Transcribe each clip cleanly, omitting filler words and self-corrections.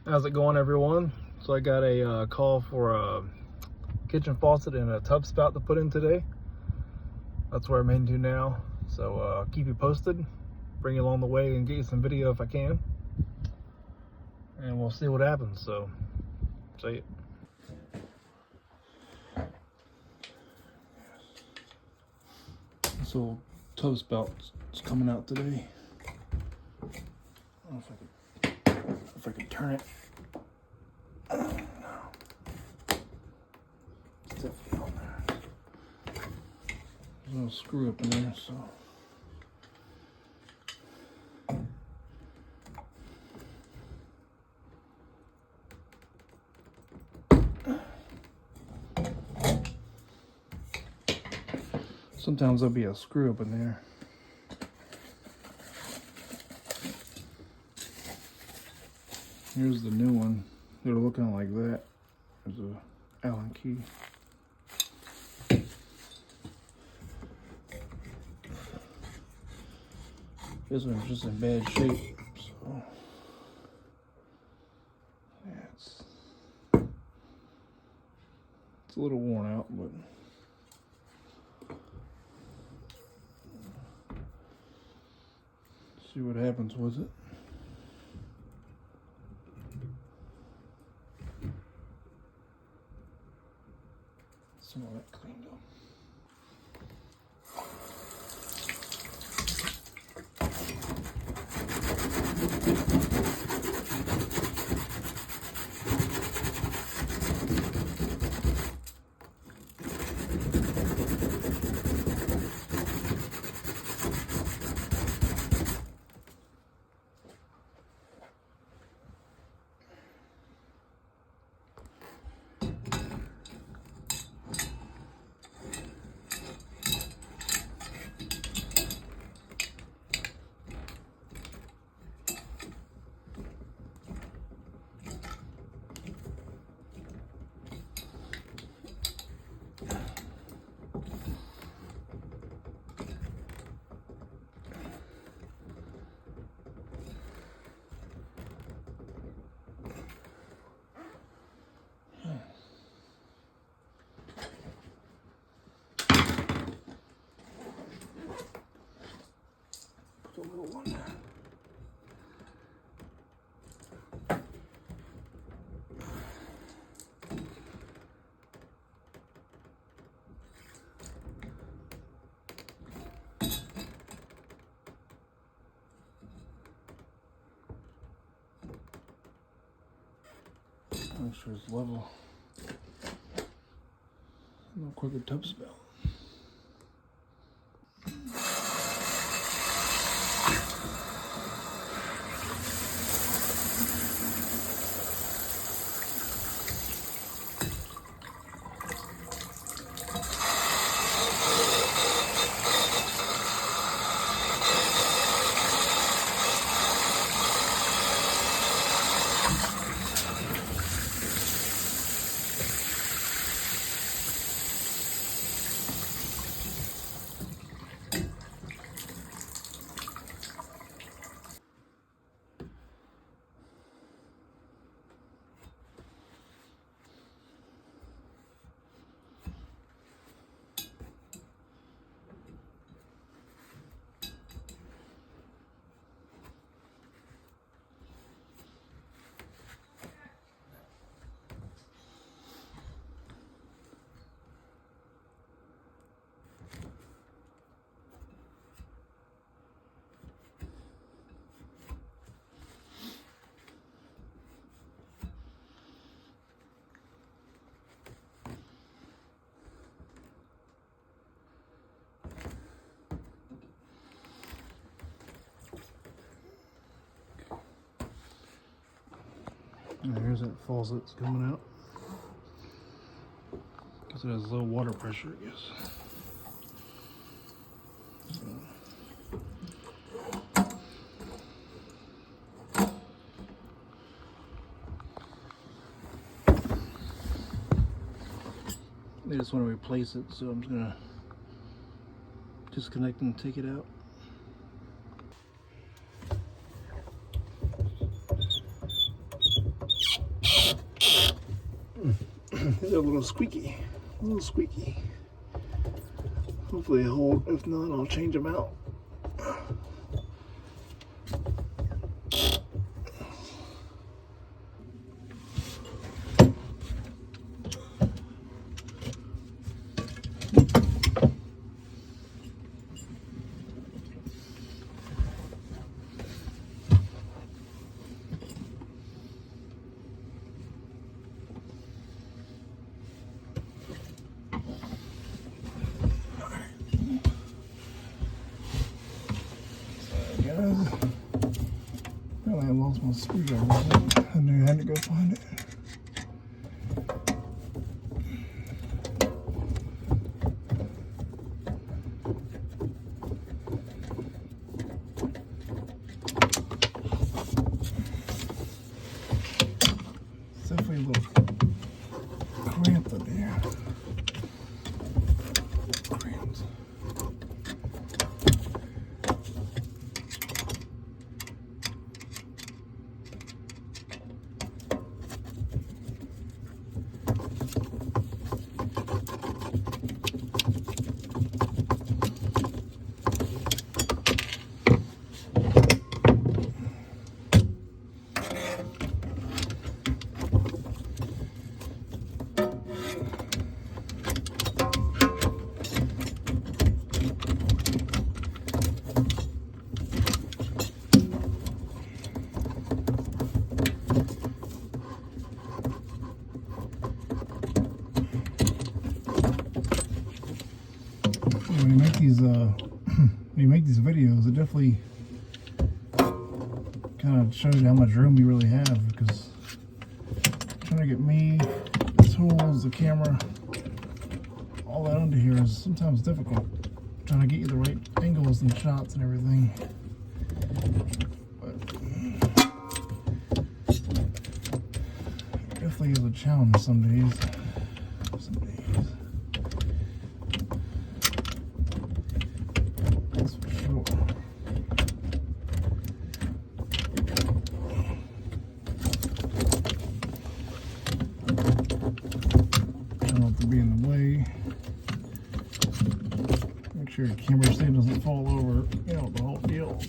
How's it going, everyone? So I got a call for a kitchen faucet and a tub spout to put in today. That's where I'm heading to now. So keep you posted, bring you along the way and get you some video if I can. And we'll see what happens, so see it. This little tub spout is coming out today. I don't know if I can turn it. No. It's definitely on there. There's a little screw up in there, so. Sometimes there'll be a screw up in there. Here's the new one. They're looking like that. There's a Allen key. This one's just in bad shape, so yeah, it's a little worn out, but see what happens with it. Some of that cleaned up. Put a little one there. Make sure it's level. A little quicker tub spout. And here's that faucet that's coming out. Because it has low water pressure, I guess. They just want to replace it, so I'm just gonna disconnect and take it out. These are a little squeaky. A little squeaky. Hopefully they hold. If not, I'll change them out. Apparently I lost my screwdriver. I knew I had to go find it. It's definitely a little cramped up here. Cramped. When you make these videos, it definitely kind of shows you how much room you really have, because trying to get me, the tools, the camera, all that under here is sometimes difficult. Trying to get you the right angles and shots and everything. But it definitely is a challenge some days. Some days. That's for sure. Try not to be in the way. Make sure your camera stand doesn't fall over, you know, the whole deal.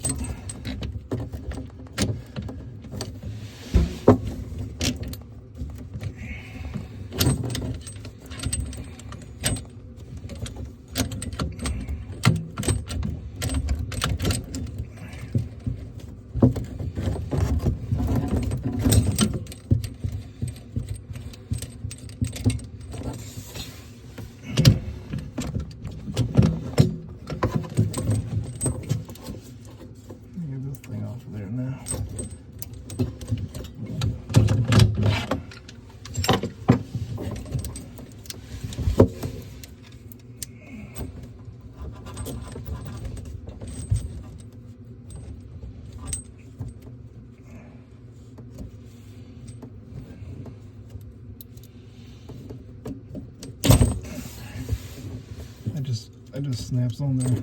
It just snaps on there.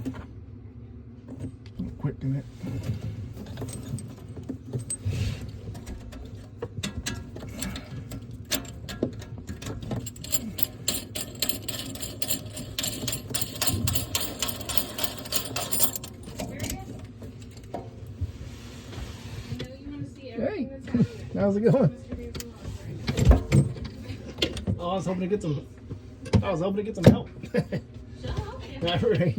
Quick in it. Hey, how's it going? Oh, I was hoping to get some help. Not right.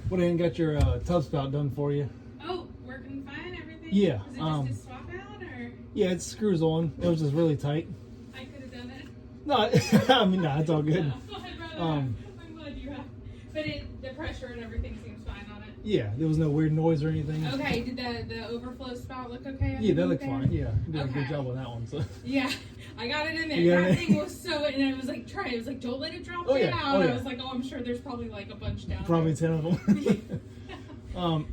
Went ahead and got your tub spout done for you. Oh, working fine, everything? Yeah. Is it just a swap out, or? Yeah, it screws on. It was just really tight. I could have done it. No, I mean, no, it's all good. No, I'm glad you have. But the pressure and everything seems fine on it. Yeah, there was no weird noise or anything. Okay, did the overflow spout look okay? Yeah, that looked there? fine. Yeah, you did a good Okay. job on that one. So. Yeah, I got it in there. You got That it? thing was so, and I was like, it was like, don't let it drop Oh, down. yeah. Oh, I yeah. was like, oh, I'm sure there's probably like a bunch down Probably there. 10 of them.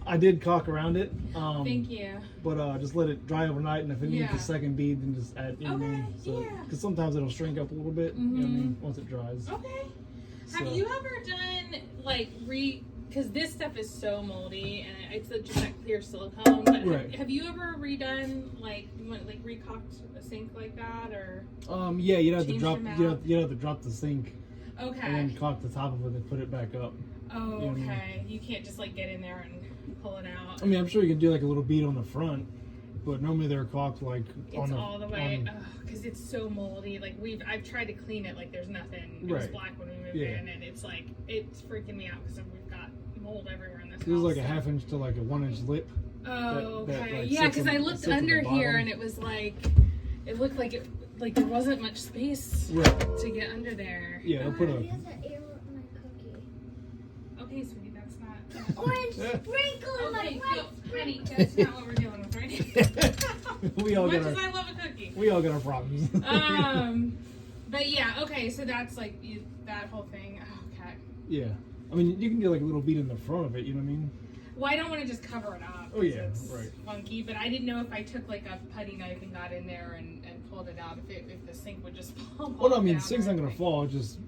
I did caulk around it. Thank you. But just let it dry overnight, and if it needs Yeah. a second bead, then just add. You know what I mean? So, yeah. because sometimes it'll shrink up a little bit. You know what I mean? Once it dries. Okay. So- Have you ever done like because this stuff is so moldy and it's just that clear silicone, but Right. have you ever redone like recocked a sink like that or? Yeah, you'd have to Change drop. them out? You'd have to drop the sink Okay. and then caulk the top of it and put it back up. Oh, You know what I mean? okay. You can't just like get in there and pull it out. I mean, I'm sure you can do like a little bead on the front, but normally they're caulked like It's all the way, because it's so moldy. Like I've tried to clean it, like there's nothing. It was Right. black when we moved Yeah. in, and it's like it's freaking me out because we've got mold everywhere in this house. It was like a so- half inch to like a 1 inch lip. Oh, that, okay. like, Yeah, sits because on- I looked sits on the under here bottom. and it was like, it looked like there wasn't much space Right. to get under there. Yeah, they'll put a. He has an arrow in my cookie. Okay, sweetie, that's not. Orange sprinkle in my Okay, white so, honey, that's not what we're dealing with right now. we all As got much as our. I love a cookie. We all got our problems. But yeah, okay, so that's like that whole thing. Oh, okay. Yeah. I mean, you can do like a little bead in the front of it. You know what I mean? Well, I don't want to just cover it up. Oh, 'cause yeah, it's right. funky, but I didn't know if I took like a putty knife and got in there and pulled it out, if the sink would just fall. Well, no, I mean, down the sink's or not gonna anything. fall. Just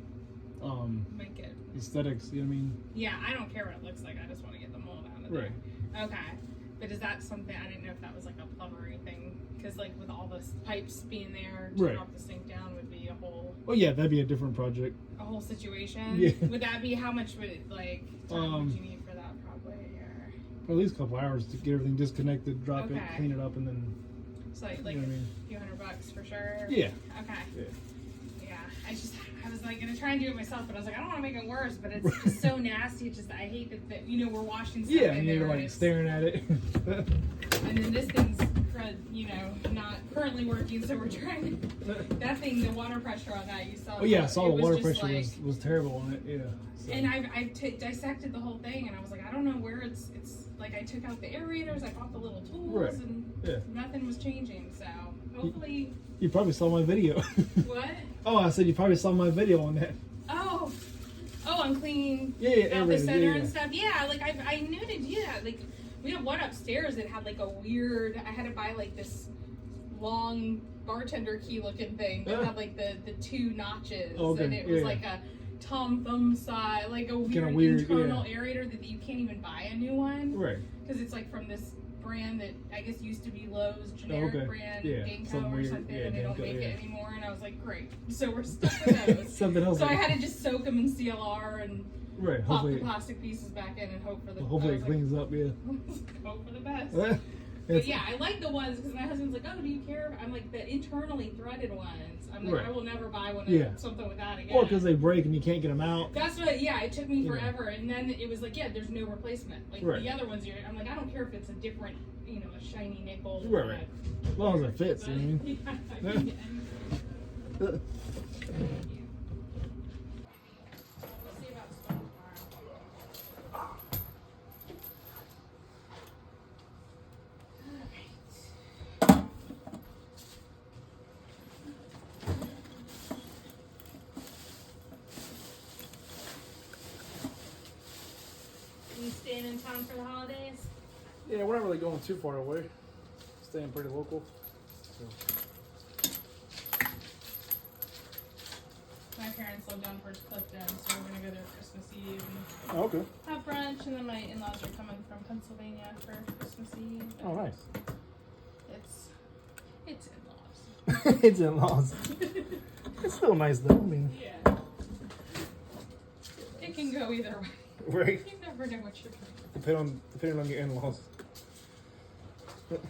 Make it. aesthetics. You know what I mean? Yeah, I don't care what it looks like. I just want to get the mold out of Right. there. Okay, but is that something? I didn't know if that was like a plumbery thing, because like with all the pipes being there, to Right. drop the sink down would be a whole Oh yeah, that'd be a different project. situation. Yeah. Would that be how much would it like time would you need for that probably? Or At least a couple hours to get everything disconnected, drop it, Okay. clean it up, and then. so like You know what I mean? a few $100 for sure. Yeah. Okay. Yeah. Yeah, I was like gonna try and do it myself, but I was like, I don't want to make it worse, but it's just so nasty. It's just I hate that we're washing stuff Yeah, in and there, you're like and, staring at it. and then this thing's not currently working, so we're trying. That thing, the water pressure on that, you saw. Oh yeah, I how saw it the was water just pressure like- was terrible on it. Yeah. So. And I dissected the whole thing, and I was like, I don't know where it's like I took out the aerators, I bought the little tools, Right. and Yeah. nothing was changing. So hopefully, You probably saw my video. what? Oh, I said you probably saw my video on that. Oh, I'm cleaning Yeah, out the aerators, center yeah, and yeah. stuff. Yeah, like I knew to do that. Like we have one upstairs that had like a weird. I had to buy like this long bartender key looking thing that Yeah. had like the two notches, Okay, and it was yeah. like a Tom Thumb size, like a weird, weird, internal aerator that you can't even buy a new one Right. because it's like from this brand that I guess used to be Lowe's generic okay. brand, Yeah, Danco some or weird- something, yeah, and they don't Danco, make yeah. it anymore. And I was like, great, so we're stuck with those. Something else. So I like- had to just soak them in CLR and right. pop Hopefully, the plastic pieces back in and hope for the hopefully I it was cleans up. Yeah. like, hope for the best. It's- But yeah, I like the ones because my husband's like, oh, do you care? I'm like, the internally threaded ones. I'm like, Right. I will never buy one Yeah. of something with that again. Or because they break and you can't get them out. That's what, yeah, it took me Yeah. forever. And then it was like, yeah, there's no replacement. Like Right. the other ones, I'm like, I don't care if it's a different, a shiny nickel. Right, right. As long as it fits, you know what I mean? Yeah, I mean, We'll see about stuff tomorrow. You staying in town for the holidays? Yeah, we're not really going too far away. Staying pretty local. So. My parents live down towards Clifton, so we're gonna go there Christmas Eve and Oh, okay. have brunch, and then my in-laws are coming from Pennsylvania for Christmas Eve. Oh, nice. It's in-laws. It's in-laws. It's still nice though. I mean, Yeah. It can go either way. right? You never know what you're doing. Depending on your in-laws. And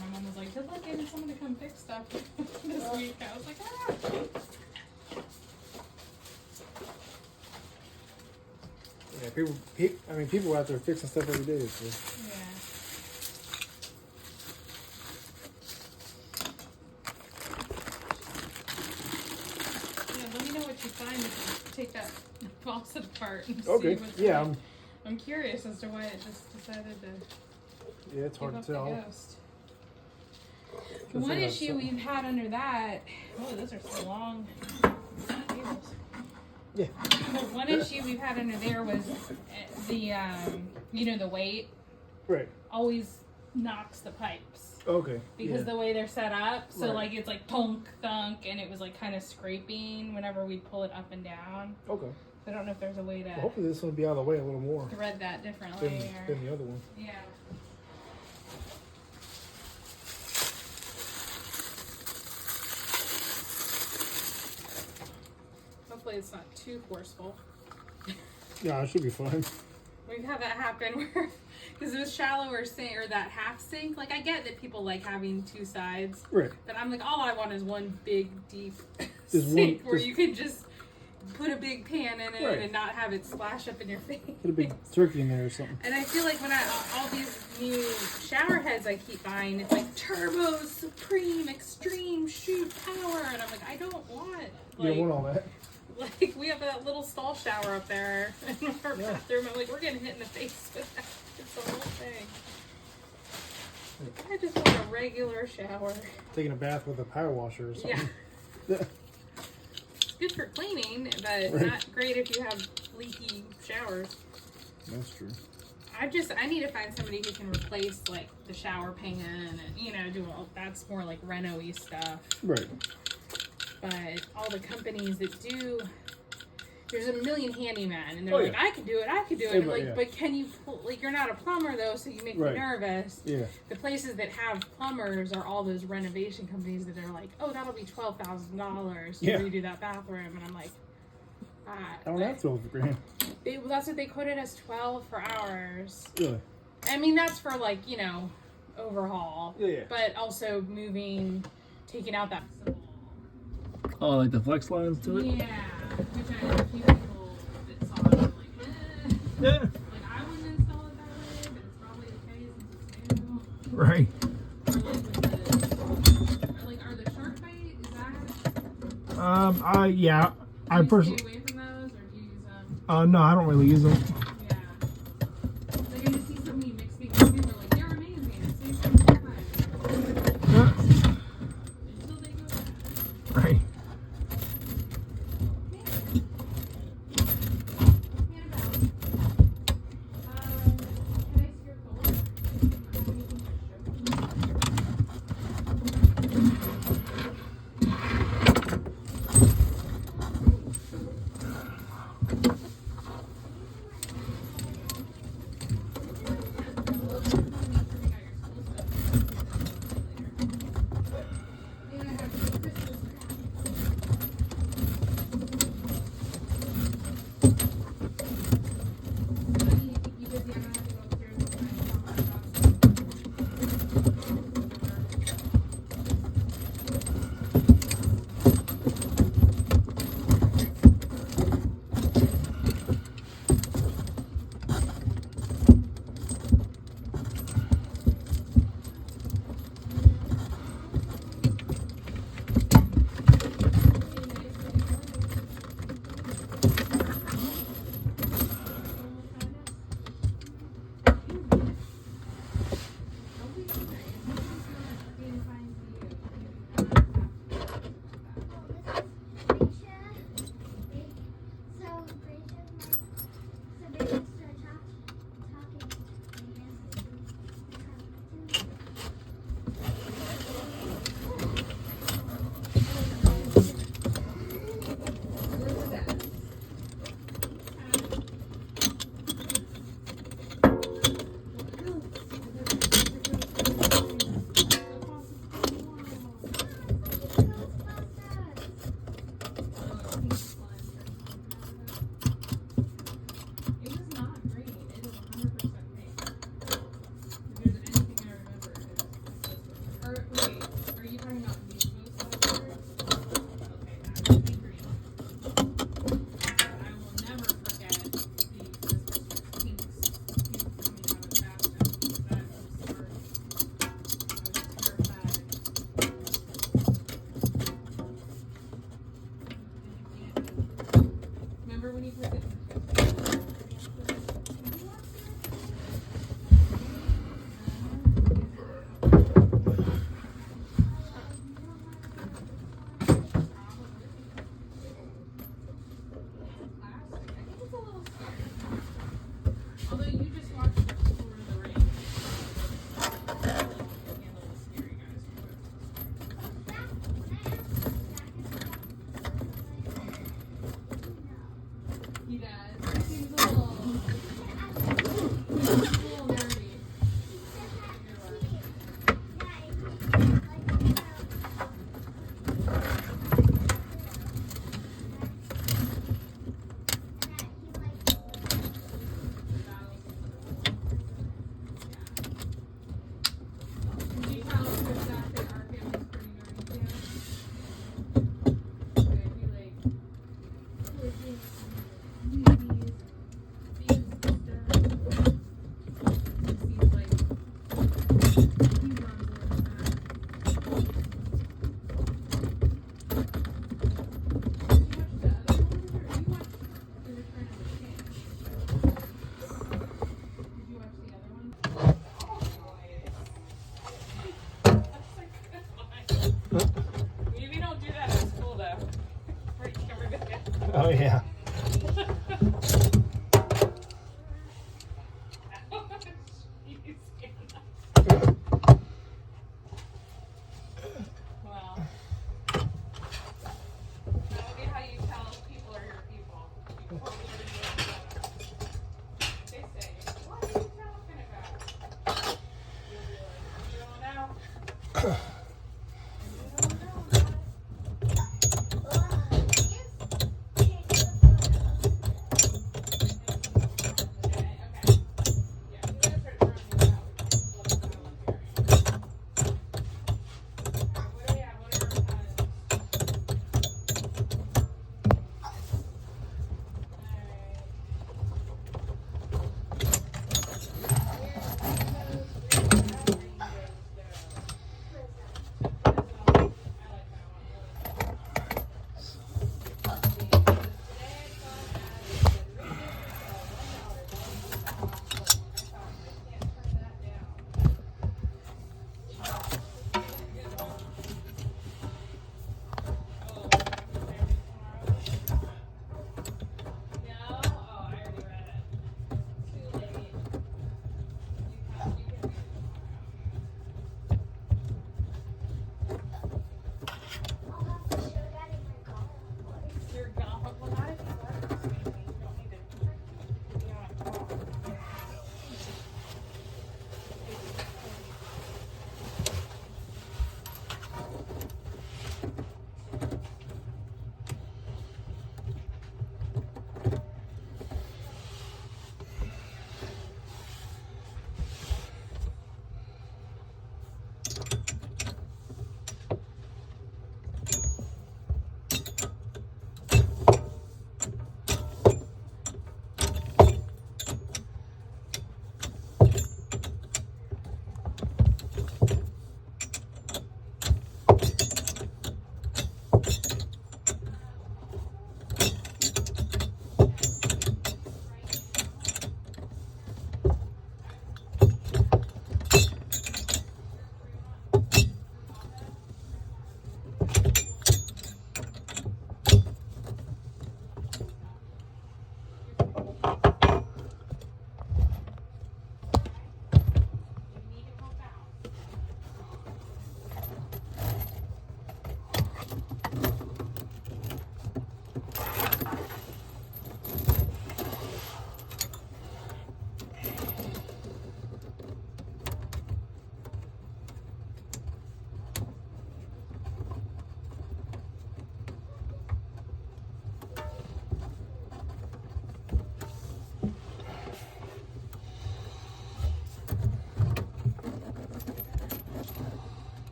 my mom was like, good luck getting someone to come fix stuff this week. I was like, ah. Yeah, people are out there fixing stuff every day. So. Yeah. Yeah, let me know what you find if you take that faucet apart and Okay. see what's Yeah. right. I'm curious as to why it just decided to Yeah, it's hard give to up tell. the ghost. The one issue we've had under that, oh, those are so long cables. Yeah. The one issue we've had under there was the, the weight Right. always knocks the pipes. Okay. Because the way they're set up, so Right. like it's like thunk, thunk, and it was like kind of scraping whenever we pull it up and down. Okay. So I don't know if there's a way to Well, hopefully this one will be out of the way a little more thread that differently. than the other one. Yeah. Hopefully it's not too forceful. Yeah, it should be fine. We've had that happen where, because it was shallower sink or that half sink. Like I get that people like having two sides, Right. but I'm like, all I want is one big deep Just sink one- where just- you can just put a big pan in it Right. and not have it splash up in your face. Put a big turkey in there or something. And I feel like when all these new shower heads I keep buying, it's like turbo, supreme, extreme, shoot power, and I'm like, I don't want. You don't want all that. Like we have that little stall shower up there in our bathroom. I'm like, we're getting hit in the face with that. It's the whole thing. I just want a regular shower. Taking a bath with a power washer or something. Yeah. It's good for cleaning, but Right. not great if you have leaky showers. That's true. I need to find somebody who can replace like the shower pan and do all that's more like reno-y stuff. Right. But all the companies that do, there's a million handyman, and they're Oh, like, yeah. I could do it. Yeah, I'm but like, yeah. but can you, you're not a plumber though, so you make Right. me nervous. Yeah. The places that have plumbers are all those renovation companies that are like, oh, that'll be $12,000 to Yeah. redo that bathroom. And I'm like, I don't have 12 grand. well, that's what they quoted as 12 for hours. Really? I mean, that's for like, overhaul. Yeah, yeah. But also taking out that. Oh, like the flex lines to it? Yeah, which I had a few people that saw it and like, Yeah. like I wouldn't install it that way, but it's probably okay since it's new. Right. Or like with are the shark bait? Is that? Yeah. Do you stay away from those, or do you use them? No, I don't really use them. Yeah. Like I just see so many mixed people too. They're like, they're amazing. It saves them time. Yeah. Until they go bad. Right. Although you just watched Lord of the Rings. You can handle the scary guys. He does. He's a little nerdy. Did you tell him that our family's pretty nerdy too? Okay, we like movies, themes and stuff. Seems like he's on board with that. Did you watch the other ones, or you watched The Return of the King? Did you watch the other one? Oh, that's a good one. Maybe don't do that at school though. Freak everybody out. Oh yeah. Well, that would be how you tell people are your people. You totally they say, what are you talking about? You'll be like, you don't know. You don't know.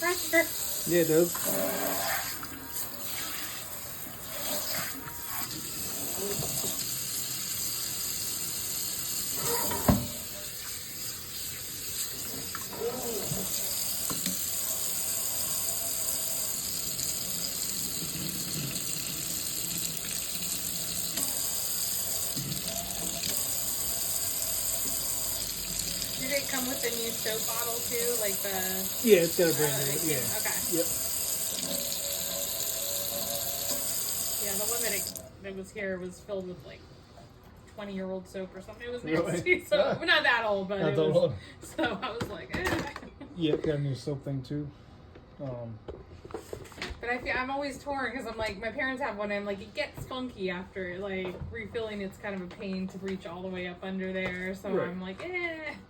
pressure. Yeah, it does. Did it come with the new soap bottle too? Like the. Yeah, it's got a brand new. Okay. Yeah. Okay. Yep. Yeah, the one that was here was filled with like 20-year-old soap or something. It was Really? nasty. So well, not that old, but Not it that was. old. So I was like, eh. Yeah, got a new soap thing too. But I'm always torn because I'm like, my parents have one and I'm like, it gets funky after like refilling. It's kind of a pain to reach all the way up under there. So Right. I'm like,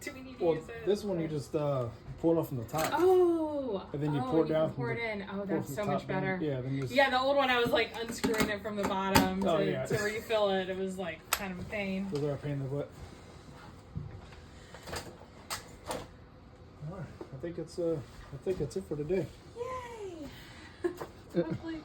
do we need to Well, use it? this one you just pull it off from the top. Oh. And then you oh, pour it you down can pour from it in. Oh, pour that's from so the much top down. better. Yeah, then you just. Yeah, the old one I was like unscrewing it from the bottom Oh, to, yeah. to refill it. It was like kind of a pain. Those are a pain in the butt. All right, I think it's it for today. Yay! Hopefully